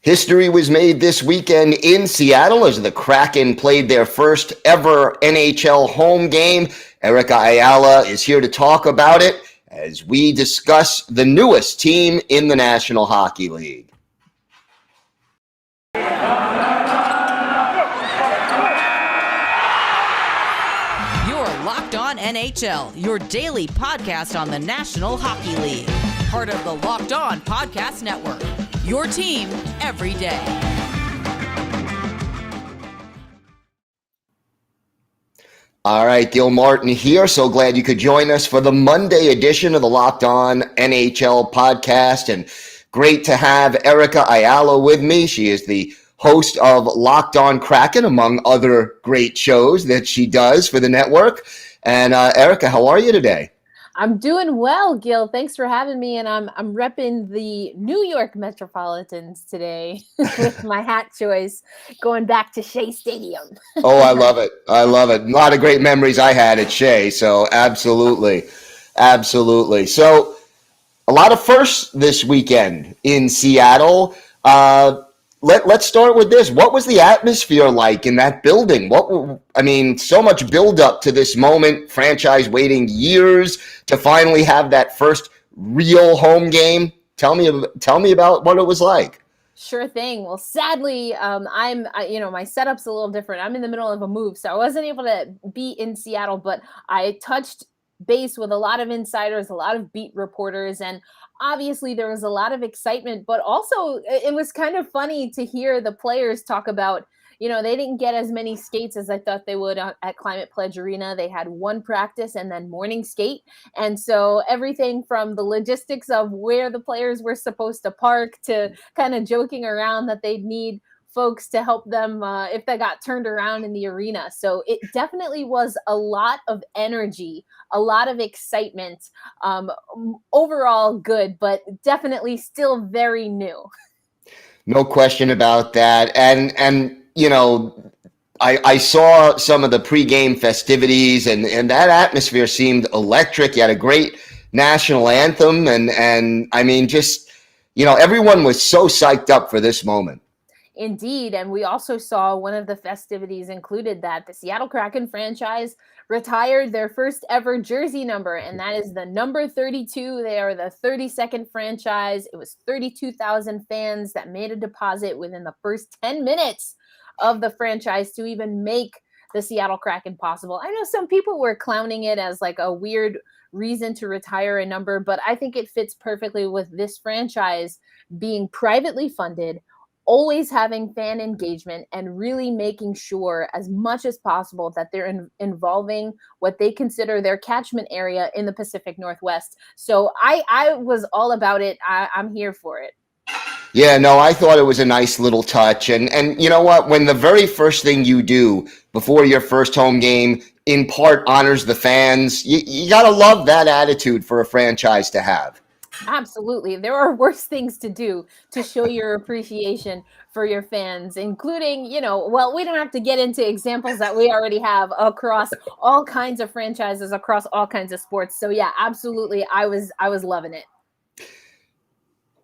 History was made this weekend in Seattle as the Kraken played their first ever NHL home game. Erica Ayala is here to talk about it as we discuss the newest team in the National Hockey League. You're Locked On NHL, your daily podcast on the National Hockey League. Part of the Locked On Podcast Network. Your team every day. All right, Gil Martin here. So glad you could join us for the Monday edition of the Locked On NHL podcast. And great to have Erica Ayala with me. She is the host of Locked On Kraken, among other great shows that she does for the network. And Erica, how are you today? I'm doing well, Gil. Thanks for having me. And I'm repping the New York Metropolitans today with my hat choice, going back to Shea Stadium. Oh, I love it. I love it. A lot of great memories I had at Shea. So absolutely. Absolutely. So a lot of firsts this weekend in Seattle. Let's start with this. What was the atmosphere like in that building? So much buildup to this moment, franchise waiting years to finally have that first real home game. Tell me about what it was like. Sure thing. Well, sadly, my setup's a little different. I'm in the middle of a move, so I wasn't able to be in Seattle, but I touched base with a lot of insiders, a lot of beat reporters, and obviously there was a lot of excitement, but also it was kind of funny to hear the players talk about, they didn't get as many skates as I thought they would at Climate Pledge Arena. They had one practice and then morning skate. And so everything from the logistics of where the players were supposed to park to kind of joking around that they'd need folks to help them if they got turned around in the arena. So it definitely was a lot of energy, a lot of excitement. Overall good, but definitely still very new. No question about that. And I saw some of the pregame festivities and that atmosphere seemed electric. You had a great national anthem and I mean, just, everyone was so psyched up for this moment. Indeed. And we also saw one of the festivities included that the Seattle Kraken franchise retired their first ever jersey number, and that is the number 32. They are the 32nd franchise. It was 32,000 fans that made a deposit within the first 10 minutes of the franchise to even make the Seattle Kraken possible. I know some people were clowning it as like a weird reason to retire a number, but I think it fits perfectly with this franchise being privately funded, always having fan engagement, and really making sure as much as possible that they're involving what they consider their catchment area in the Pacific Northwest. So I was all about it. I'm here for it. Yeah, no, I thought it was a nice little touch. And you know what? When the very first thing you do before your first home game in part honors the fans, you got to love that attitude for a franchise to have. Absolutely. There are worse things to do to show your appreciation for your fans, including, we don't have to get into examples that we already have across all kinds of franchises, across all kinds of sports. So yeah, absolutely. I was loving it.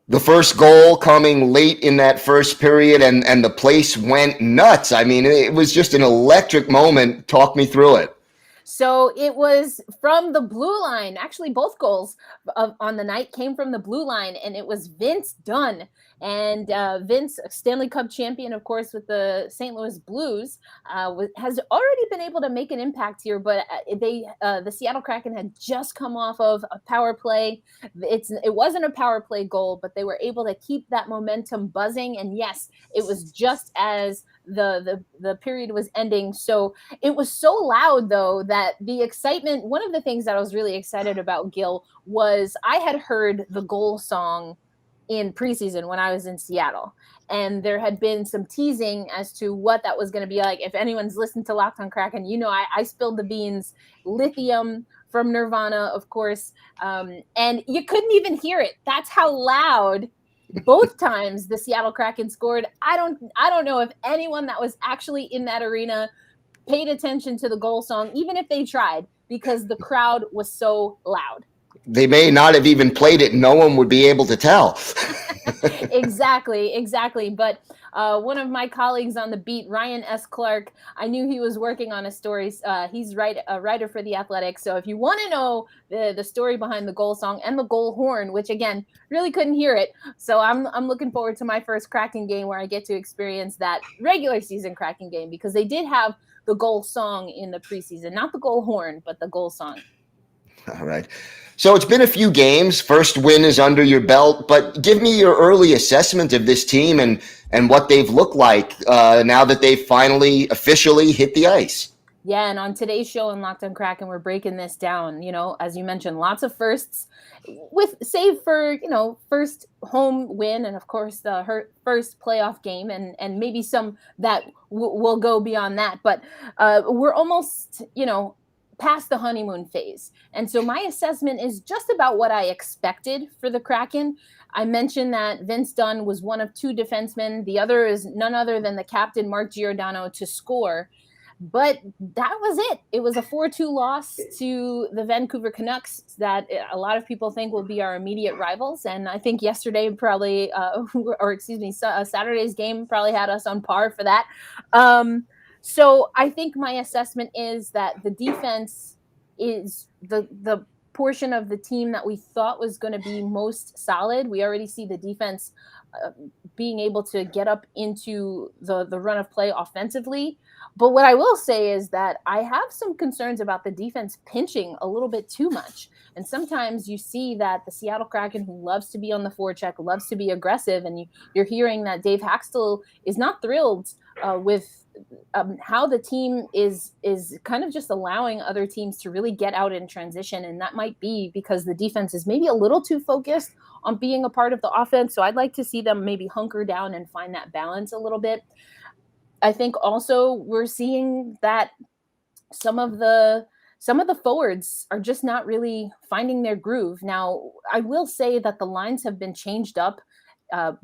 The first goal coming late in that first period and the place went nuts. I mean, it was just an electric moment. Talk me through it. So it was from the blue line. Actually, both goals on the night came from the blue line, and it was Vince Dunn. And Vince, Stanley Cup champion, of course, with the St. Louis Blues, has already been able to make an impact here. But the Seattle Kraken had just come off of a power play. It wasn't a power play goal, but they were able to keep that momentum buzzing. And yes, it was just as the period was ending. So it was so loud, though, that the excitement, one of the things that I was really excited about, Gil, was I had heard the goal song in preseason when I was in Seattle. And there had been some teasing as to what that was going to be like. If anyone's listened to Locked On Kraken, I spilled the beans. Lithium from Nirvana, of course. And you couldn't even hear it. That's how loud both times the Seattle Kraken scored. I don't know if anyone that was actually in that arena paid attention to the goal song, even if they tried, because the crowd was so loud. they may not have even played it. No one would be able to tell. Exactly. But one of my colleagues on the beat, Ryan S. Clark, I knew he was working on a story. He's a writer for The Athletic. So if you want to know the story behind the goal song and the goal horn, which again, really couldn't hear it. So I'm looking forward to my first Kraken game where I get to experience that regular season Kraken game, because they did have the goal song in the preseason, not the goal horn, but the goal song. All right. So it's been a few games. First win is under your belt, but give me your early assessment of this team and what they've looked like now that they've finally officially hit the ice. Yeah, and on today's show on Locked On Kraken, we're breaking this down. You know, as you mentioned, lots of firsts, save for, first home win and, of course, the first playoff game and maybe some that will go beyond that. But we're almost, past the honeymoon phase. And so my assessment is just about what I expected for the Kraken. I mentioned that Vince Dunn was one of two defensemen. The other is none other than the captain, Mark Giordano, to score. But that was it. It was a 4-2 loss to the Vancouver Canucks that a lot of people think will be our immediate rivals. And I think yesterday probably, Saturday's game probably had us on par for that. So I think my assessment is that the defense is the portion of the team that we thought was going to be most solid. We already see the defense being able to get up into the run of play offensively. But what I will say is that I have some concerns about the defense pinching a little bit too much. And sometimes you see that the Seattle Kraken, who loves to be on the forecheck, loves to be aggressive, and you're hearing that Dave Haxtell is not thrilled with how the team is kind of just allowing other teams to really get out in transition. And that might be because the defense is maybe a little too focused on being a part of the offense. So I'd like to see them maybe hunker down and find that balance a little bit. I think also we're seeing that some of the forwards are just not really finding their groove. Now, I will say that the lines have been changed up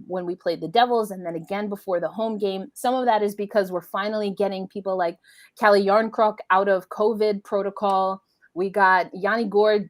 when we played the Devils and then again before the home game. Some of that is because we're finally getting people like Kalle Järnkrok out of COVID protocol. We got Yanni Gourde.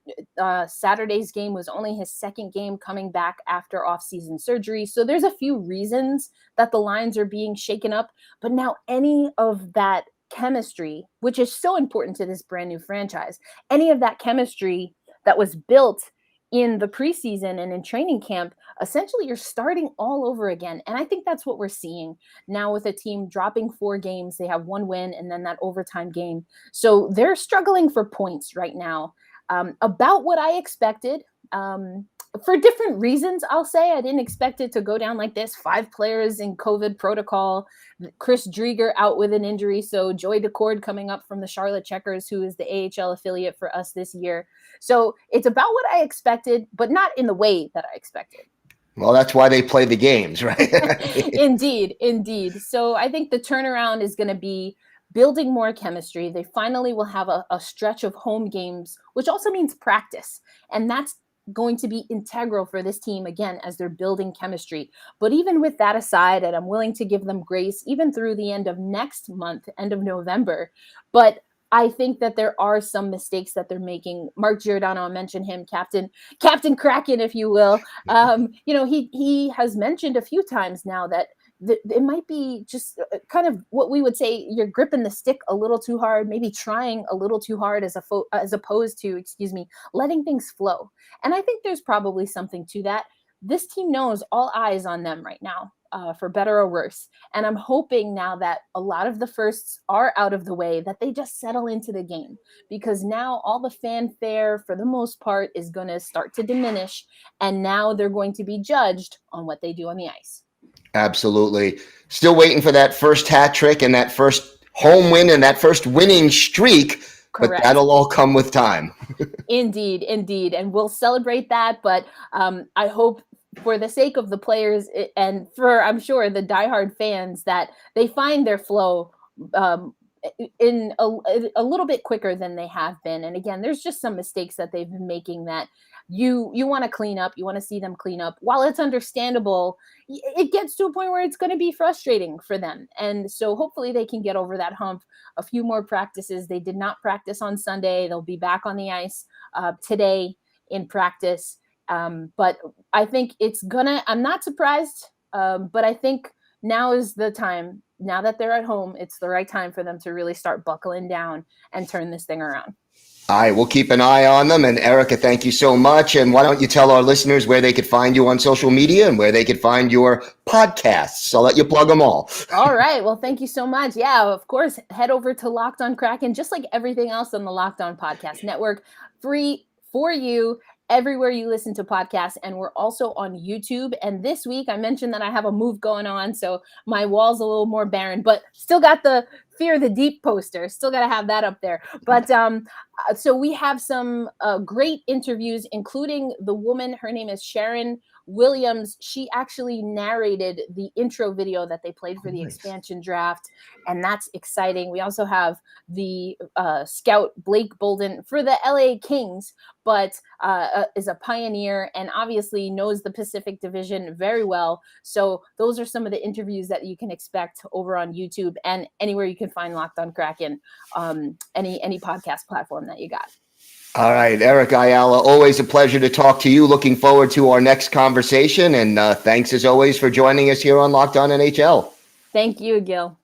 Saturday's game was only his second game coming back after off-season surgery. So there's a few reasons that the lines are being shaken up. But now any of that chemistry, which is so important to this brand new franchise, any of that chemistry that was built in the preseason and in training camp, essentially you're starting all over again. And I think that's what we're seeing now with a team dropping 4 games. They have 1 win and then that overtime game. So they're struggling for points right now, about what I expected. For different reasons, I'll say. I didn't expect it to go down like this. 5 players in COVID protocol, Chris Drieger out with an injury. So Joey Decord coming up from the Charlotte Checkers, who is the AHL affiliate for us this year. So it's about what I expected, but not in the way that I expected. Well, that's why they play the games, right? Indeed. So I think the turnaround is going to be building more chemistry. They finally will have a stretch of home games, which also means practice. And that's going to be integral for this team, again, as they're building chemistry. But even with that aside, and I'm willing to give them grace even through the end of next month, end of November. But I think that there are some mistakes that they're making. Mark Giordano, I mentioned him, Captain Kraken, if you will. He has mentioned a few times now that it might be just kind of what we would say you're gripping the stick a little too hard, maybe trying a little too hard as opposed to, letting things flow. And I think there's probably something to that. This team knows all eyes on them right now, for better or worse. And I'm hoping now that a lot of the firsts are out of the way, that they just settle into the game, because now all the fanfare, for the most part, is going to start to diminish. And now they're going to be judged on what they do on the ice. Absolutely. Still waiting for that first hat trick and that first home win and that first winning streak. Correct. But that'll all come with time. Indeed. And we'll celebrate that. But I hope, for the sake of the players and for, I'm sure, the diehard fans, that they find their flow in a little bit quicker than they have been. And again, there's just some mistakes that they've been making that you want to clean up. You want to see them clean up. While it's understandable, it gets to a point where it's going to be frustrating for them. And so hopefully they can get over that hump. A few more practices. They did not practice on Sunday. They'll be back on the ice today. in practice. But I think I'm not surprised, but I think now is the time. Now that they're at home, it's the right time for them to really start buckling down and turn this thing around. All right, we'll keep an eye on them. And Erica, thank you so much. And why don't you tell our listeners where they could find you on social media and where they could find your podcasts? I'll let you plug them all. All right. Well, thank you so much. Yeah, of course, head over to Locked On Kraken, just like everything else on the Locked On Podcast Network, free for you everywhere you listen to podcasts. And we're also on YouTube. And this week I mentioned that I have a move going on, so my wall's a little more barren, but still got the Fear the Deep poster. Still got to have that up there. But so we have some great interviews, including the woman, her name is Sharon Williams. She actually narrated the intro video that they played for the expansion draft, and that's exciting. We also have the scout Blake Bolden for the LA Kings, but is a pioneer and obviously knows the Pacific Division very well. So those are some of the interviews that you can expect over on YouTube and anywhere you can find Locked On Kraken, any podcast platform that you got. All right, Eric Ayala, always a pleasure to talk to you. Looking forward to our next conversation. And thanks as always for joining us here on Locked On NHL. Thank you, Gil.